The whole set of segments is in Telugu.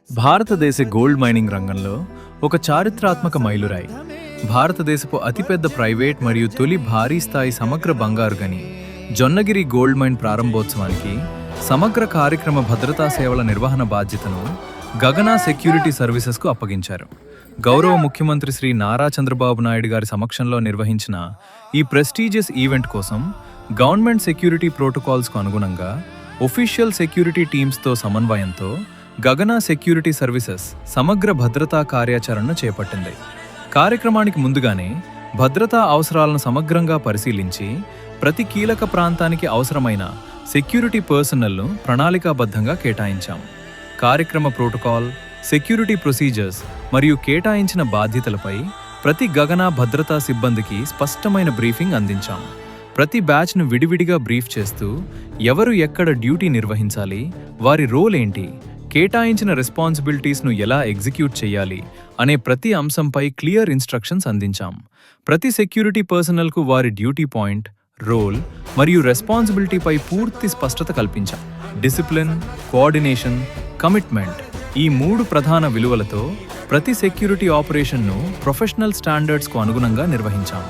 భారతదేశ గోల్డ్ మైనింగ్ రంగంలో ఒక చారిత్రాత్మక మైలురాయి. భారతదేశపు అతిపెద్ద ప్రైవేట్ మరియు తొలి భారీ స్థాయి సమగ్ర బంగారు గని జొన్నగిరి గోల్డ్ మైన్ ప్రారంభోత్సవానికి సమగ్ర కార్యక్రమ భద్రతా సేవల నిర్వహణ బాధ్యతను గగనా సెక్యూరిటీ సర్వీసెస్కు అప్పగించారు. గౌరవ ముఖ్యమంత్రి శ్రీ నారా చంద్రబాబు నాయుడు గారి సమక్షంలో నిర్వహించిన ఈ ప్రెస్టీజియస్ ఈవెంట్ కోసం గవర్నమెంట్ సెక్యూరిటీ ప్రోటోకాల్స్కు అనుగుణంగా ఒఫీషియల్ సెక్యూరిటీ టీమ్స్తో సమన్వయంతో గగనా సెక్యూరిటీ సర్వీసెస్ సమగ్ర భద్రతా కార్యాచరణను చేపట్టింది. కార్యక్రమానికి ముందుగానే భద్రతా అవసరాలను సమగ్రంగా పరిశీలించి ప్రతి కీలక ప్రాంతానికి అవసరమైన సెక్యూరిటీ పర్సనల్ను ప్రణాళికాబద్ధంగా కేటాయించాం. కార్యక్రమ ప్రోటోకాల్, సెక్యూరిటీ ప్రొసీజర్స్ మరియు కేటాయించిన బాధ్యతలపై ప్రతి గగనా భద్రతా సిబ్బందికి స్పష్టమైన బ్రీఫింగ్ అందించాం. ప్రతి బ్యాచ్ను విడివిడిగా బ్రీఫ్ చేస్తూ ఎవరు ఎక్కడ డ్యూటీ నిర్వహించాలి, వారి రోల్ ఏంటి, కేటాయించిన రెస్పాన్సిబిలిటీస్ను ఎలా ఎగ్జిక్యూట్ చేయాలి అనే ప్రతి అంశంపై క్లియర్ ఇన్స్ట్రక్షన్స్ అందించాం. ప్రతి సెక్యూరిటీ పర్సనల్కు వారి డ్యూటీ పాయింట్, రోల్ మరియు రెస్పాన్సిబిలిటీపై పూర్తి స్పష్టత కల్పించాం. డిసిప్లిన్, కోఆర్డినేషన్, కమిట్మెంట్ ఈ 3 ప్రధాన విలువలతో ప్రతి సెక్యూరిటీ ఆపరేషన్ను ప్రొఫెషనల్ స్టాండర్డ్స్కు అనుగుణంగా నిర్వహించాం.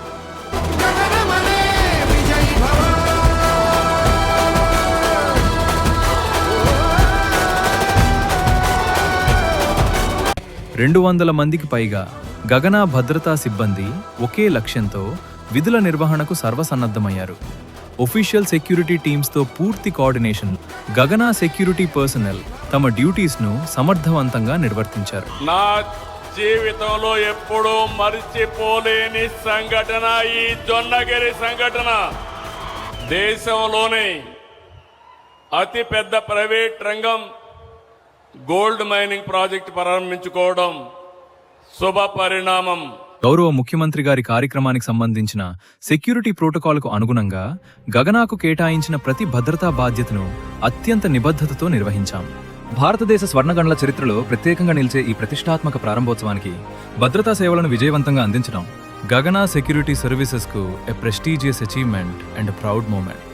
రెండు 200 మందికి పైగా గగనా భద్రతా సిబ్బంది ఒకే లక్ష్యంతో విధుల నిర్వహణకు సర్వసన్నద్ధమయ్యారు. ఒఫీషియల్ సెక్యూరిటీ టీమ్స్తో పూర్తి కోఆర్డినేషన్, గగనా సెక్యూరిటీ పర్సనల్ తమ డ్యూటీస్ను సమర్థవంతంగా నిర్వర్తించారు. నా జీవితంలో ఎప్పుడూ మరిచిపోలేని సంఘటన ఈ జొన్నగిరి సంఘటన. దేశంలోనే అతిపెద్ద ప్రైవేట్ రంగం గోల్డ్ మైనింగ్ ప్రాజెక్ట్ ప్రారంభించుకోవడం శుభ పరిణామం. గౌరవ ముఖ్యమంత్రి గారి కార్యక్రమానికి సంబంధించిన సెక్యూరిటీ ప్రోటోకాల్కు అనుగుణంగా గగనాకు కేటాయించిన ప్రతి భద్రతా బాధ్యతను అత్యంత నిబద్ధతతో నిర్వహించాం. భారతదేశ స్వర్ణగణల చరిత్రలో ప్రత్యేకంగా నిలిచే ఈ ప్రతిష్టాత్మక ప్రారంభోత్సవానికి భద్రతా సేవలను విజయవంతంగా అందించడం గగనా సెక్యూరిటీ సర్వీసెస్కు a prestigious achievement and proud moment.